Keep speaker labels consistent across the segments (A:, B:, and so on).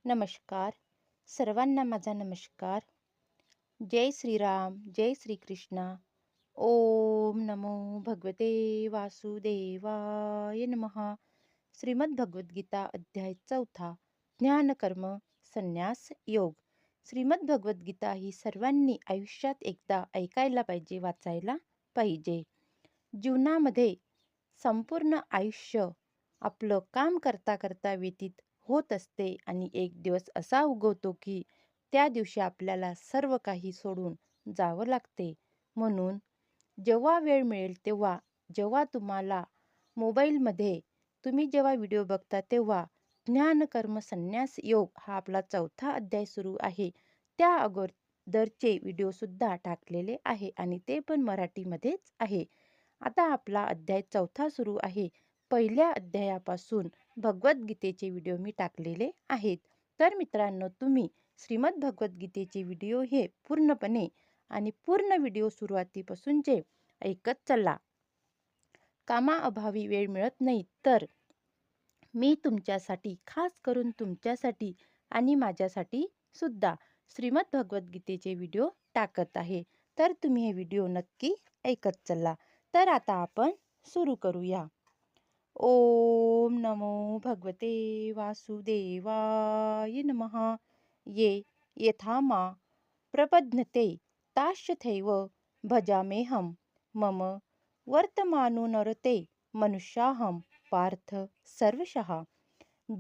A: नमस्कार. सर्वांना माझा नमस्कार. जय श्रीराम, जय श्रीकृष्ण. ओम नमो भगवते वासुदेवाय नमः. श्रीमद भगवद्गीता अध्याय 4 ज्ञानकर्म संन्यास योग. श्रीमद भगवद्गीता ही सर्वांनी आयुष्यात एकदा ऐकायला पाहिजे, वाचायला पाहिजे. जीवनामध्ये संपूर्ण आयुष्य आपलं काम करता करता व्यतीत होत असते आणि एक दिवस असा उगवतो की त्या दिवशी आपल्याला सर्व काही सोडून जावं लागते. म्हणून जेव्हा वेळ मिळेल तेव्हा, जेव्हा तुम्हाला मोबाईलमध्ये तुम्ही जेव्हा व्हिडिओ बघता तेव्हा ज्ञान कर्म संन्यास योग हा आपला 4था अध्याय सुरू आहे. त्या अगोदरचे व्हिडिओसुद्धा टाकलेले आहे आणि ते पण मराठीमध्येच आहे. आता आपला अध्याय 4था सुरू आहे. पहिल्या अध्यायापासून भगवद्गीतेचे व्हिडिओ मी टाकलेले आहेत. तर मित्रांनो, तुम्ही श्रीमद भगवद्गीतेचे व्हिडिओ हे पूर्णपणे आणि पूर्ण व्हिडिओ सुरुवातीपासूनचे ऐकत चला. कामाअभावी वेळ मिळत नाही, तर मी तुमच्यासाठी, खास करून तुमच्यासाठी आणि माझ्यासाठी सुद्धा श्रीमद भगवद्गीतेचे व्हिडिओ टाकत आहे. तर तुम्ही हे व्हिडिओ नक्की ऐकत चला. तर आता आपण सुरू करूया. ओम नमो भगवते वासुदेवाय नमः. ये यथा मा प्रपद्यते ताश्चैव भजाम्यहं. मम वर्तमानो नरते मनुष्याहं पार्थ सर्वशः.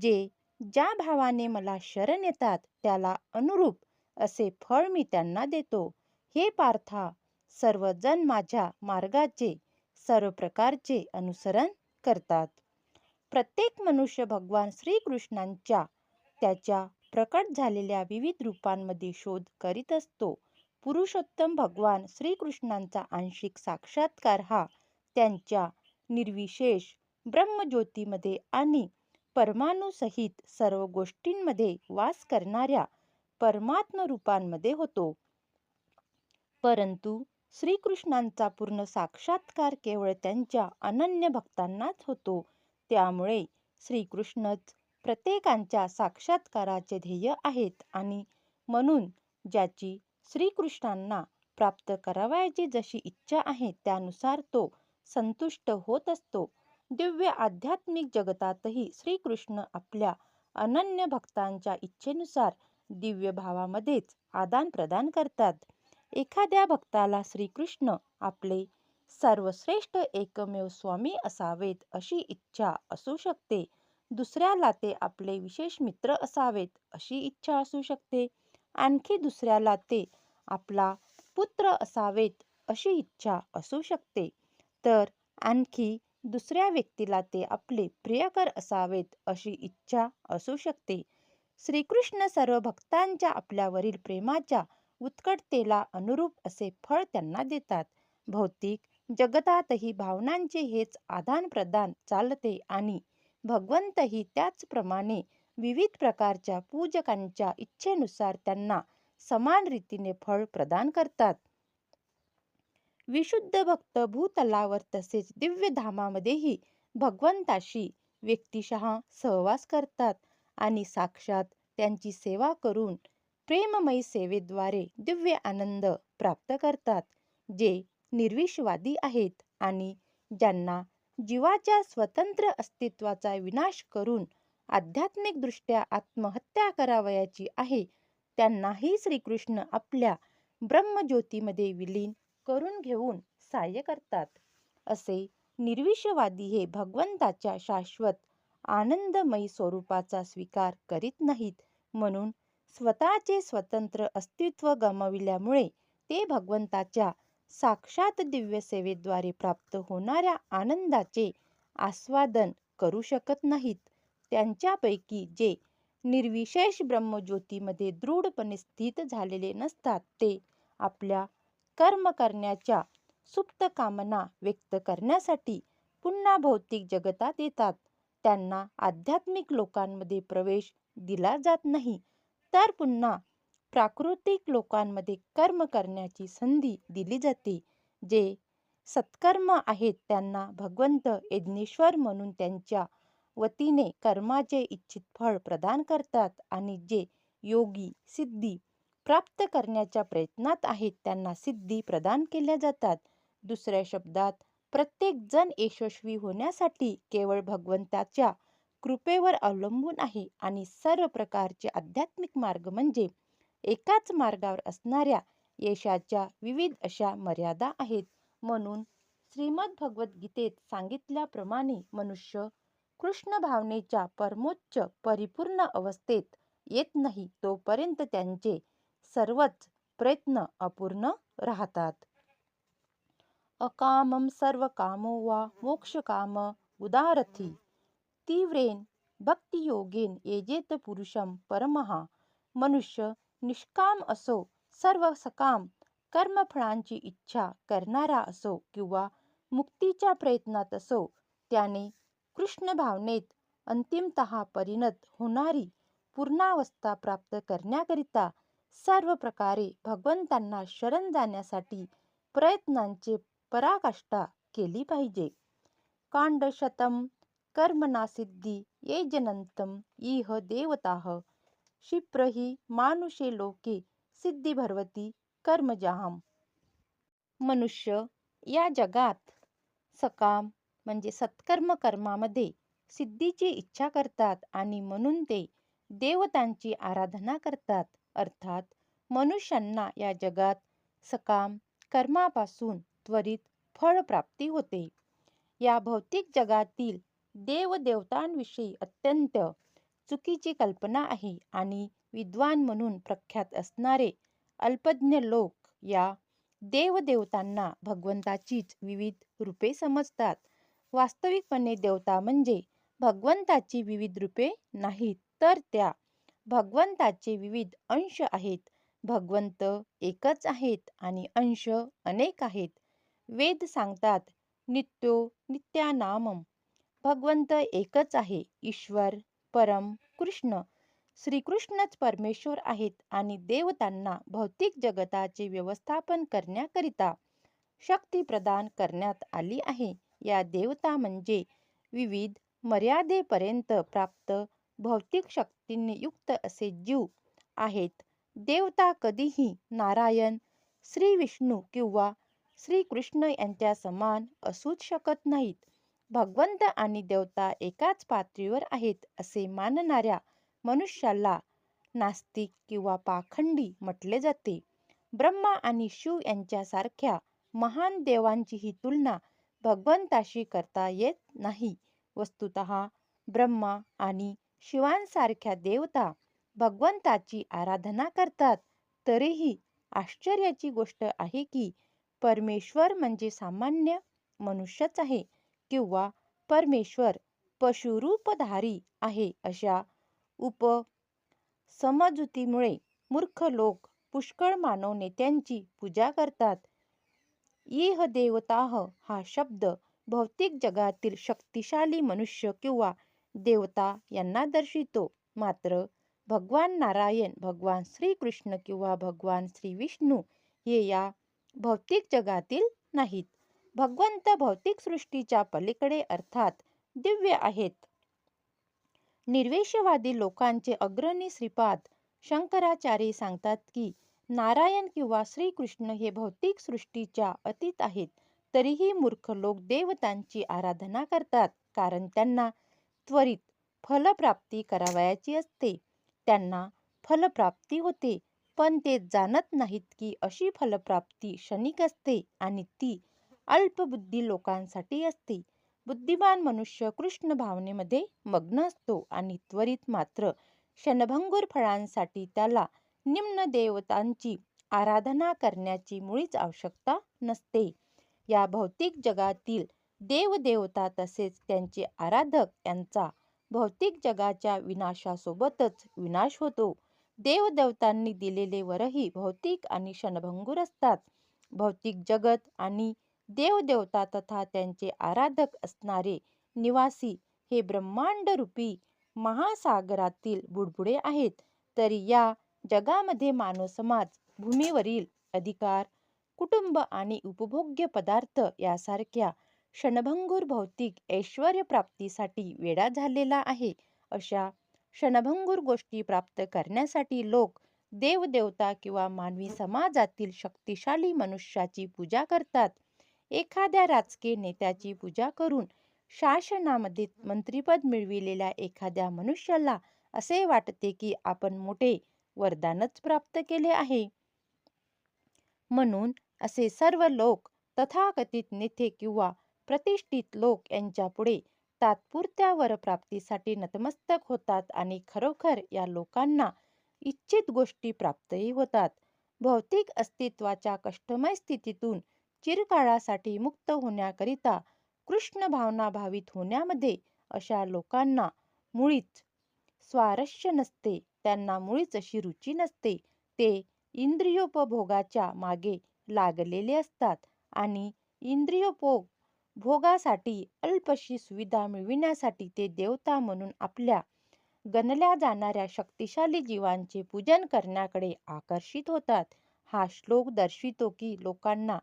A: जे ज्या भावाने मला शरण येतात त्याला अनुरूप असे फळ मी त्यांना देतो. हे पार्था, सर्वजण माझ्या मार्गाचे सर्व प्रकारचे अनुसरण करतात. प्रत्येक मनुष्य भगवान श्रीकृष्णांच्या त्याच्या प्रकट झालेल्या विविध रूपांमध्ये शोध करीत असतो. पुरुषोत्तम भगवान श्रीकृष्णांचा आंशिक साक्षात्कार हा त्यांच्या निर्विशेष ब्रह्मज्योतीमध्ये आणि परमाणुसहित सर्व गोष्टींमध्ये वास करणाऱ्या परमात्म रूपांमध्ये होतो. परंतु श्रीकृष्णांचा पूर्ण साक्षात्कार केवळ त्यांच्या अनन्य भक्तांनाच होतो. त्यामुळे श्रीकृष्णच प्रत्येकांच्या साक्षात्काराचे ध्येय आहेत आणि म्हणून ज्याची श्रीकृष्णांना प्राप्त करावयाची जशी इच्छा आहे त्यानुसार तो संतुष्ट होत असतो. दिव्य आध्यात्मिक जगतातही श्रीकृष्ण आपल्या अनन्य भक्तांच्या इच्छेनुसार दिव्य भावामध्येच आदान प्रदान करतात. एखाद्या भक्ताला श्रीकृष्ण आपले सर्वश्रेष्ठ एकमेव स्वामी असावेत अशी इच्छा असू शकते. दुसऱ्याला ते आपले विशेष मित्र असावेत अशी इच्छा असू शकते. आणखी दुसऱ्याला ते आपला पुत्र असावेत अशी इच्छा असू शकते. तर आणखी दुसऱ्या व्यक्तीला ते आपले प्रियकर असावेत अशी इच्छा असू शकते. श्रीकृष्ण सर्व भक्तांच्या आपल्यावरील प्रेमाच्या उत्कटतेला अनुरूप असे फळ त्यांना देतात. भौतिक जगतातही भावनांचे हेच आदान प्रदान चालते आणि भगवंतही त्याचप्रमाणे विविध प्रकारच्या पूजकांच्या इच्छेनुसार त्यांना समान रीतीने फळ प्रदान करतात. विशुद्ध भक्त भूतलावर तसेच दिव्य धामामध्येही भगवंताशी व्यक्तिशः सहवास करतात आणि साक्षात त्यांची सेवा करून प्रेममयी सेवेद्वारे दिव्य आनंद प्राप्त करतात. जे निर्विषवादी आहेत आणि ज्यांना जीवाच्या स्वतंत्र अस्तित्वाचा विनाश करून आध्यात्मिकदृष्ट्या आत्महत्या करावयाची आहे, त्यांनाही श्रीकृष्ण आपल्या ब्रह्मज्योतीमध्ये विलीन करून घेऊन सहाय्य करतात. असे निर्विषवादी हे भगवंताच्या शाश्वत आनंदमयी स्वरूपाचा स्वीकार करीत नाहीत. म्हणून स्वतःचे स्वतंत्र अस्तित्व गमाविल्यामुळे ते भगवंताच्या साक्षात दिव्य सेवेद्वारे प्राप्त होणाऱ्या आनंदाचे आस्वादन करू शकत नाहीत. त्यांच्यापैकी जे निर्विशेष ब्रह्मज्योतीमध्ये दृढपणे स्थित झालेले नसतात ते आपल्या कर्म करण्याच्या सुप्त कामना व्यक्त करण्यासाठी पुन्हा भौतिक जगतात येतात. त्यांना आध्यात्मिक लोकांमध्ये प्रवेश दिला जात नाही, तर पुन्हा प्राकृतिक लोकांमध्ये कर्म करण्याची संधी दिली जाते. जे सत्कर्म आहेत त्यांना भगवंत यज्ञेश्वर म्हणून त्यांच्या वतीने कर्माचे इच्छित फळ प्रदान करतात आणि जे योगी सिद्धी प्राप्त करण्याच्या प्रयत्नात आहेत त्यांना सिद्धी प्रदान केल्या जातात. दुसऱ्या शब्दात, प्रत्येक जण यशस्वी होण्यासाठी केवळ भगवंताच्या कृपेवर अवलंबून आहे आणि सर्व प्रकारचे आध्यात्मिक मार्ग म्हणजे एकाच मार्गावर असणाऱ्या यशाच्या विविध अशा मर्यादा आहेत. म्हणून श्रीमद भगवद्गीतेत सांगितल्याप्रमाणे मनुष्य कृष्ण भावनेच्या परमोच्च परिपूर्ण अवस्थेत येत नाही तोपर्यंत त्यांचे सर्वच प्रयत्न अपूर्ण राहतात. अकामं सर्व कामो वा मोक्षकाम उदारथी तीव्रेन भक्तियोगेन येजेत पुरुषम परमहा. मनुष्य निष्काम असो, सर्व सकाम कर्मफळांची इच्छा करणारा असो किंवा मुक्तीच्या प्रयत्नात असो, त्याने कृष्ण भावनेत अंतिमतः परिणत होणारी पूर्णावस्था प्राप्त करण्याकरिता सर्व प्रकारे भगवंतांना शरण जाण्यासाठी प्रयत्नांची पराकाष्ठा केली पाहिजे. कांडशतम कर्मणा सिद्धी येजनंतम इह देवताः क्षिप्रहि मानुषे लोके सिद्धी भरवती कर्मजाहम. मनुष्य या जगात सकाम म्हणजे सत्कर्म कर्मामध्ये सिद्धीची इच्छा करतात आणि म्हणून ते देवतांची आराधना करतात. अर्थात मनुष्यांना या जगात सकाम कर्मापासून त्वरित फळ प्राप्ती होते. या भौतिक जगातील देवदेवतांविषयी अत्यंत चुकीची कल्पना आहे आणि विद्वान म्हणून प्रख्यात असणारे अल्पज्ञ लोक या देवदेवतांना भगवंताचीच विविध रूपे समजतात. वास्तविकपणे देवता म्हणजे भगवंताची विविध रूपे नाहीत, तर त्या भगवंताचे विविध अंश आहेत. भगवंत एकच आहेत आणि अंश अनेक आहेत. वेद सांगतात, नित्यो नित्यानामम. भगवंत एकच आहे. ईश्वर परम कृष्ण श्रीकृष्णच परमेश्वर आहेत आणि देवतांना भौतिक जगताचे व्यवस्थापन करण्याकरिता शक्ती प्रदान करण्यात आली आहे. या देवता म्हणजे विविध मर्यादेपर्यंत प्राप्त भौतिक शक्तींनी युक्त असे जीव आहेत. देवता कधीही नारायण, श्री विष्णू किंवा श्रीकृष्ण यांच्या समान असूच शकत नाहीत. भगवंत आणि देवता एकाच पातळीवर आहेत असे मानणाऱ्या मनुष्याला नास्तिक किंवा पाखंडी म्हटले जाते. ब्रह्मा आणि शिव यांच्यासारख्या महान देवांचीही तुलना भगवंताशी करता येत नाही. वस्तुतः ब्रह्मा आणि शिवांसारख्या देवता भगवंताची आराधना करतात. तरीही आश्चर्याची गोष्ट आहे की परमेश्वर म्हणजे सामान्य मनुष्यच आहे किंवा परमेश्वर पशुरूपधारी आहे अशा समजुतीमुळे मूर्ख लोक पुष्कळ मानव नेत्यांची पूजा करतात. इह देवताः हा शब्द भौतिक जगातील शक्तिशाली मनुष्य किंवा देवता यांना दर्शवितो. मात्र भगवान नारायण, भगवान श्रीकृष्ण किंवा भगवान श्री विष्णू हे या भौतिक जगातील नाहीत. भगवंत भौतिक सृष्टीच्या पलीकडे अर्थात दिव्य आहेत. निर्वेशवादी लोकांचे अग्रणी श्रीपाद शंकराचार्य सांगतात की नारायण किंवा श्रीकृष्ण हे भौतिक सृष्टीच्या अतीत आहेत. तरीही मूर्ख लोक देवतांची आराधना करतात, कारण त्यांना त्वरित फलप्राप्ती करावयाची असते. त्यांना फलप्राप्ती होते, पण ते जाणत नाहीत की अशी फलप्राप्ती क्षणिक असते आणि ती अल्पबुद्धी लोकांसाठी असते. बुद्धिमान मनुष्य कृष्ण भावनेमध्ये मग्न असतो आणि त्वरित मात्र क्षणभंगुर फळांसाठी त्याला निम्न देवतांची आराधना करण्याची मुळीच आवश्यकता नसते. या भौतिक जगातील देवदेवता तसेच त्यांचे आराधक यांचा भौतिक जगाच्या विनाशासोबतच विनाश होतो. देवदेवतांनी दिलेले वरही भौतिक आणि क्षणभंगुर असतात. भौतिक जगत आणि देवदेवता तथा त्यांचे आराधक असणारे निवासी हे ब्रह्मांडरूपी महासागरातील बुडबुडे आहेत. तरी या जगामध्ये मानव समाज, भूमीवरील अधिकार, कुटुंब आणि उपभोग्य पदार्थ यासारख्या क्षणभंगूर भौतिक ऐश्वर्य प्राप्तीसाठी वेडा झालेला आहे. अशा क्षणभंगूर गोष्टी प्राप्त करण्यासाठी लोक देवदेवता किंवा मानवी समाजातील शक्तिशाली मनुष्याची पूजा करतात. एखाद्या राजकीय नेत्याची पूजा करून शासनामध्ये मंत्रिपद मिळविलेल्या एखाद्या मनुष्याला असे वाटते की आपण मोठे वरदानच प्राप्त केले आहे. म्हणून असे सर्व लोक तथाकथित नेते किंवा प्रतिष्ठित लोक यांच्यापुढे तात्पुरत्या वरप्राप्तीसाठी नतमस्तक होतात आणि खरोखर या लोकांना इच्छित गोष्टी प्राप्तही होतात. भौतिक अस्तित्वाच्या कष्टमय स्थितीतून चिरकाळासाठी मुक्त होण्याकरिता कृष्ण भावना भावित होण्यामध्ये अशा लोकांना मुळीच स्वारस्य नसते. त्यांना मुळीच अशी रुची नसते. ते इंद्रियोपभोगाच्या मागे लागलेले असतात आणि इंद्रियोपभोगासाठी अल्पशी सुविधा मिळविण्यासाठी ते देवता म्हणून आपल्या गणल्या जाणाऱ्या शक्तिशाली जीवांचे पूजन करण्याकडे आकर्षित होतात. हा श्लोक दर्शवितो की लोकांना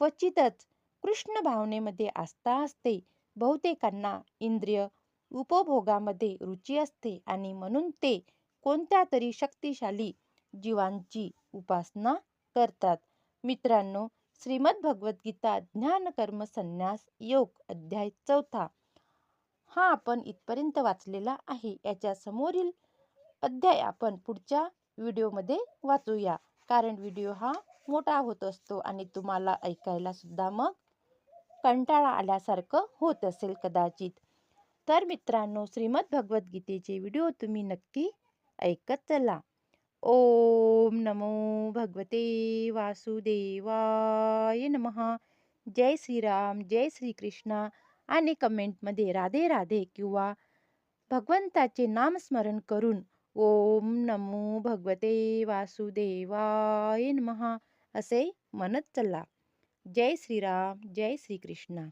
A: क्वचितच कृष्ण भावनेमध्ये आस्था असते. बहुतेकांना इंद्रिय उपभोगामध्ये रुची असते आणि म्हणून ते कोणत्या तरी शक्तिशाली जीवांची उपासना करतात. मित्रांनो, श्रीमद भगवद्गीता ज्ञान कर्म संन्यास योग अध्याय 4 हा आपण इथपर्यंत वाचलेला आहे. याच्या समोरील अध्याय आपण पुढच्या व्हिडिओमध्ये वाचूया, कारण व्हिडिओ हा मोठा होत असतो आणि तुम्हाला ऐकायला सुद्धा मग कंटाळा आल्यासारखं होत असेल कदाचित. तर मित्रांनो, श्रीमद भगवद्गीतेचे व्हिडिओ तुम्ही नक्की ऐकत चला. ओम नमो भगवते वासुदेवाय नमः. जय श्रीराम, जय श्रीकृष्ण. आणि कमेंटमध्ये राधे राधे किंवा भगवंताचे नामस्मरण करून ओम नमो भगवते वासुदेवाय नमः असे म्हणत चला. जय श्रीराम, जय श्रीकृष्ण.